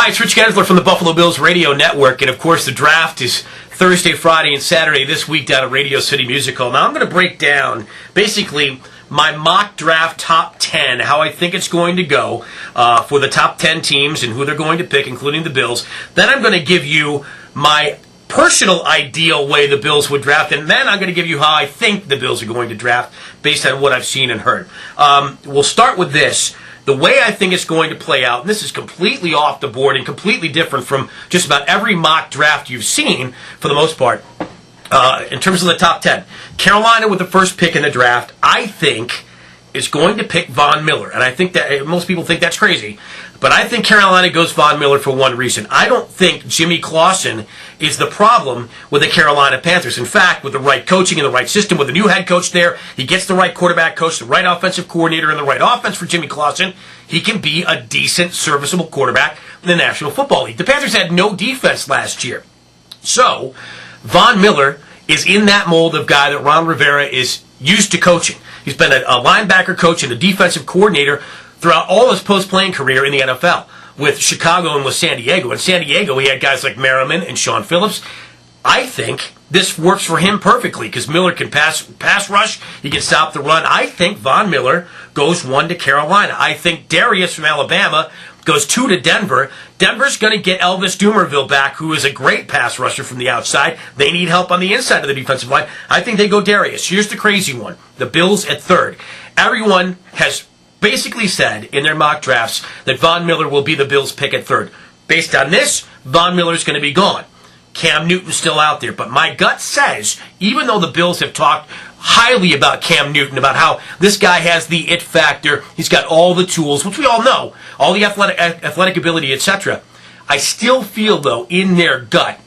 Hi, it's Rich Gensler from the Buffalo Bills Radio Network, and of course the draft is Thursday, Friday, and Saturday this week down at Radio City Music Hall. Now I'm going to break down basically my mock draft top 10, how I think it's going to go for the top 10 teams and who they're going to pick, including the Bills. Then I'm going to give you my personal ideal way the Bills would draft, and then I'm going to give you how I think the Bills are going to draft based on what I've seen and heard. We'll start with this. The way I think it's going to play out, and this is completely off the board and completely different from just about every mock draft you've seen, for the most part, in terms of the top 10. Carolina with the first pick in the draft, I think, is going to pick Von Miller. And I think that most people think that's crazy. But I think Carolina goes Von Miller for one reason. I don't think Jimmy Clausen is the problem with the Carolina Panthers. In fact, with the right coaching and the right system, with the new head coach there, he gets the right quarterback coach, the right offensive coordinator, and the right offense for Jimmy Clausen, he can be a decent, serviceable quarterback in the National Football League. The Panthers had no defense last year. So, Von Miller is in that mold of guy that Ron Rivera is used to coaching. He's been a linebacker coach and a defensive coordinator throughout all his post-playing career in the NFL with Chicago and with San Diego. In San Diego, he had guys like Merriman and Sean Phillips. I think this works for him perfectly because Miller can pass rush. He can stop the run. I think Von Miller goes 1 to Carolina. I think Darius from Alabama goes 2 to Denver. Denver's going to get Elvis Dumervil back, who is a great pass rusher from the outside. They need help on the inside of the defensive line. I think they go Darius. Here's the crazy one. The Bills at 3rd. Everyone has basically said in their mock drafts that Von Miller will be the Bills' pick at 3rd. Based on this, Von Miller's going to be gone. Cam Newton's still out there. But my gut says, even though the Bills have talked highly about Cam Newton, about how this guy has the it factor, he's got all the tools, which we all know, all the athletic ability, etc. I still feel, though, in their gut,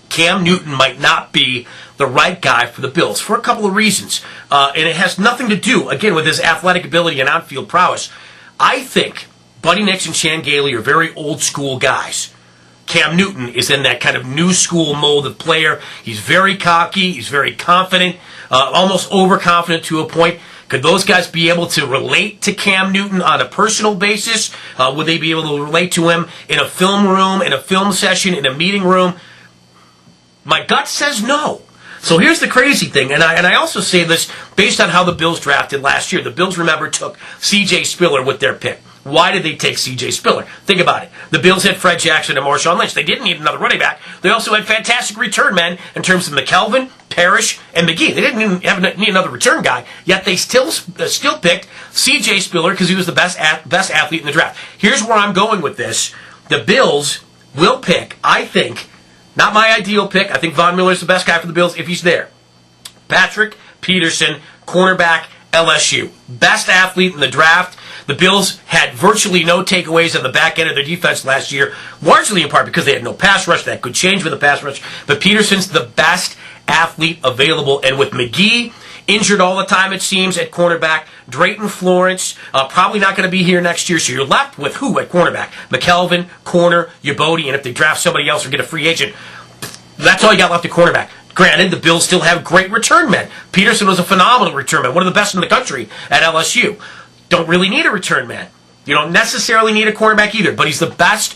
Cam Newton might not be the right guy for the Bills for a couple of reasons. And it has nothing to do, again, with his athletic ability and on-field prowess. I think Buddy Nix and Chan Gailey are very old-school guys. Cam Newton is in that kind of new school mold of player. He's very cocky. He's very confident, almost overconfident to a point. Could those guys be able to relate to Cam Newton on a personal basis? Would they be able to relate to him in a film room, in a film session, in a meeting room? My gut says no. So here's the crazy thing, and I also say this based on how the Bills drafted last year. The Bills, remember, took C.J. Spiller with their pick. Why did they take C.J. Spiller? Think about it. The Bills had Fred Jackson and Marshawn Lynch. They didn't need another running back. They also had fantastic return men in terms of McKelvin, Parrish, and McGee. They didn't even need another return guy, yet they still picked C.J. Spiller because he was the best athlete in the draft. Here's where I'm going with this. The Bills will pick, I think, not my ideal pick. I think Von Miller's the best guy for the Bills if he's there. Patrick Peterson, cornerback, LSU. Best athlete in the draft. The Bills had virtually no takeaways on the back end of their defense last year, largely in part because they had no pass rush. That could change with the pass rush. But Peterson's the best athlete available. And with McGee injured all the time, it seems, at cornerback, Drayton Florence probably not going to be here next year. So you're left with who at cornerback? McKelvin, corner, Yabodi, and if they draft somebody else or get a free agent, that's all you got left at cornerback. Granted, the Bills still have great return men. Peterson was a phenomenal return man, one of the best in the country at LSU. Don't really need a return man. You don't necessarily need a cornerback either, but he's the best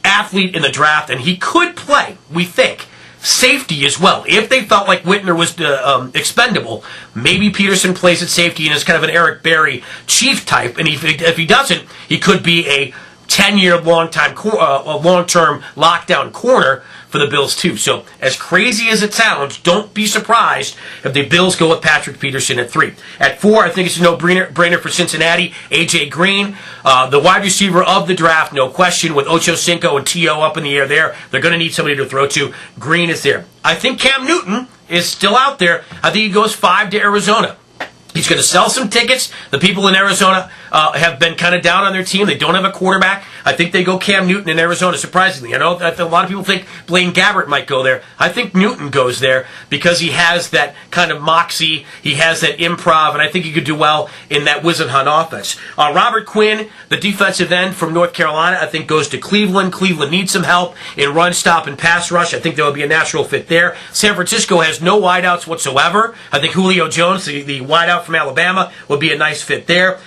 athlete in the draft, and he could play, we think, safety as well. If they felt like Whitner was expendable, maybe Peterson plays at safety and is kind of an Eric Berry chief type, and if he doesn't, he could be a 10-year, long-term lockdown corner for the Bills, too. So, as crazy as it sounds, don't be surprised if the Bills go with Patrick Peterson at 3. At 4, I think it's a no-brainer for Cincinnati, A.J. Green, the wide receiver of the draft, no question, with Ocho Cinco and T.O. up in the air there. They're going to need somebody to throw to. Green is there. I think Cam Newton is still out there. I think he goes 5 to Arizona. He's going to sell some tickets. The people in Arizona have been kind of down on their team. They don't have a quarterback. I think they go Cam Newton in Arizona, surprisingly. I know that a lot of people think Blaine Gabbert might go there. I think Newton goes there because he has that kind of moxie. He has that improv, and I think he could do well in that Whisenhunt offense. Robert Quinn, the defensive end from North Carolina, I think goes to Cleveland. Cleveland needs some help in run, stop, and pass rush. I think there would be a natural fit there. San Francisco has no wideouts whatsoever. I think Julio Jones, the wideout from Alabama, would be a nice fit there.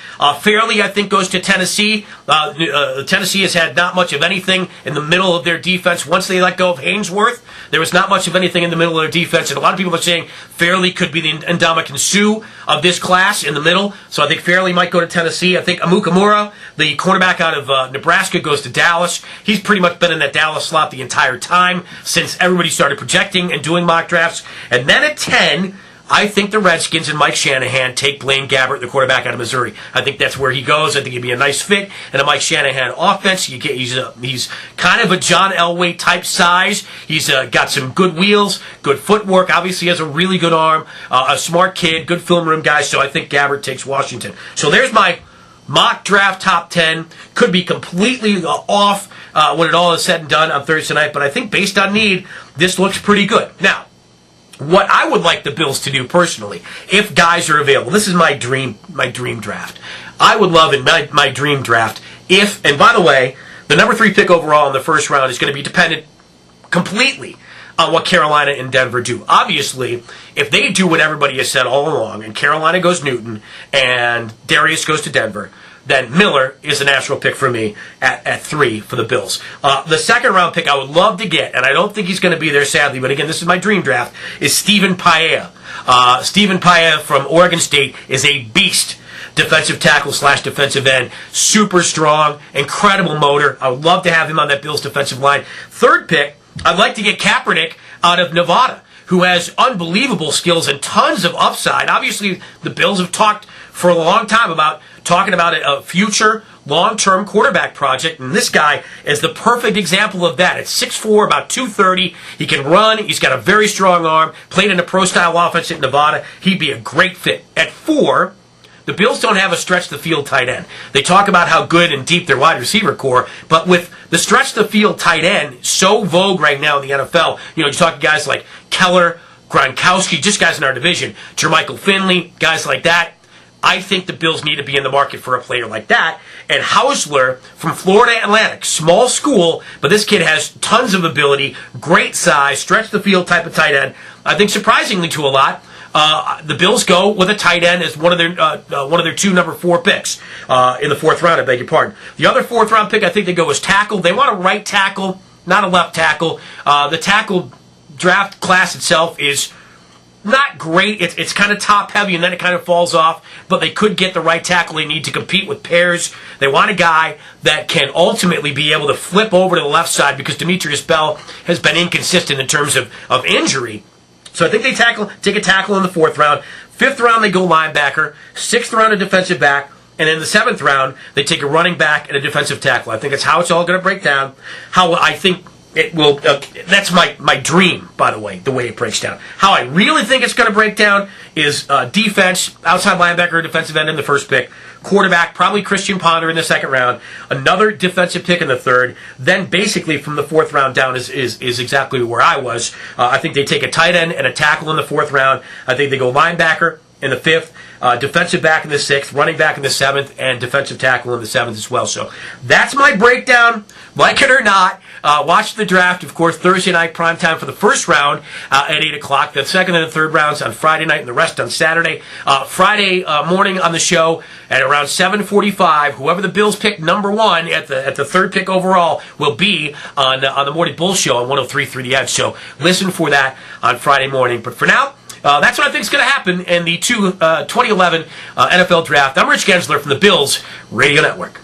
Fairley, I think, goes to Tennessee. Tennessee has had not much of anything in the middle of their defense. Once they let go of Hainsworth, there was not much of anything in the middle of their defense. And a lot of people are saying Fairley could be the Ndamukong Suh of this class in the middle. So I think Fairley might go to Tennessee. I think Amukamura, the cornerback out of Nebraska, goes to Dallas. He's pretty much been in that Dallas slot the entire time since everybody started projecting and doing mock drafts. And then at 10, I think the Redskins and Mike Shanahan take Blaine Gabbert, the quarterback out of Missouri. I think that's where he goes. I think he'd be a nice fit in a Mike Shanahan offense. He's kind of a John Elway type size. He's got some good wheels, good footwork. Obviously, has a really good arm. A smart kid, good film room guy. So I think Gabbert takes Washington. So there's my mock draft top 10. Could be completely off when it all is said and done on Thursday night. But I think based on need, this looks pretty good. Now, what I would like the Bills to do personally, if guys are available, this is my dream draft. I would love in my dream draft if, and by the way, the number 3 pick overall in the first round is going to be dependent completely on what Carolina and Denver do. Obviously, if they do what everybody has said all along, and Carolina goes Newton, and Darius goes to Denver, then Miller is a natural pick for me at 3 for the Bills. The second round pick I would love to get, and I don't think he's going to be there sadly, but again, this is my dream draft, is Stephen Paea. Stephen Paea from Oregon State is a beast. Defensive tackle / defensive end. Super strong, incredible motor. I would love to have him on that Bills defensive line. Third pick, I'd like to get Kaepernick out of Nevada, who has unbelievable skills and tons of upside. Obviously, the Bills have talked for a long time about talking about a future long-term quarterback project, and this guy is the perfect example of that. At 6'4", about 230, he can run, he's got a very strong arm, played in a pro-style offense at Nevada. He'd be a great fit. At 4, the Bills don't have a stretch-the-field tight end. They talk about how good and deep their wide receiver core, but with the stretch-the-field tight end so vogue right now in the NFL, you talk to guys like Keller, Gronkowski, just guys in our division, Jermichael Finley, guys like that. I think the Bills need to be in the market for a player like that. And Hausler from Florida Atlantic, small school, but this kid has tons of ability, great size, stretch-the-field type of tight end. I think surprisingly to a lot, the Bills go with a tight end as one of their 2 number 4 picks in the 4th round. I beg your pardon. The other 4th round pick I think they go as tackle. They want a right tackle, not a left tackle. The tackle draft class itself is not great. It's kind of top heavy and then it kind of falls off. But they could get the right tackle they need to compete with pairs. They want a guy that can ultimately be able to flip over to the left side because Demetrius Bell has been inconsistent in terms of injury. So I think they take a tackle in the 4th round. 5th round, they go linebacker. 6th round, a defensive back. And in the 7th round, they take a running back and a defensive tackle. I think that's how it's all going to break down. How I think it will. That's my dream, by the way it breaks down. How I really think it's going to break down is defense, outside linebacker, defensive end in the 1st pick. Quarterback, probably Christian Ponder in the 2nd round. Another defensive pick in the 3rd. Then basically from the 4th round down is exactly where I was. I think they take a tight end and a tackle in the 4th round. I think they go linebacker in the 5th. Defensive back in the 6th, running back in the 7th, and defensive tackle in the 7th as well. So that's my breakdown. Like it or not, watch the draft, of course, Thursday night primetime for the 1st round at 8 o'clock. The 2nd and the 3rd rounds on Friday night and the rest on Saturday. Friday morning on the show at around 7:45, whoever the Bills pick number 1 at the 3rd pick overall will be on the Morning Bull Show on 103.3 The Edge. So listen for that on Friday morning. But for now, that's what I think is going to happen in the 2011 NFL Draft. I'm Rich Gensler from the Bills Radio Network.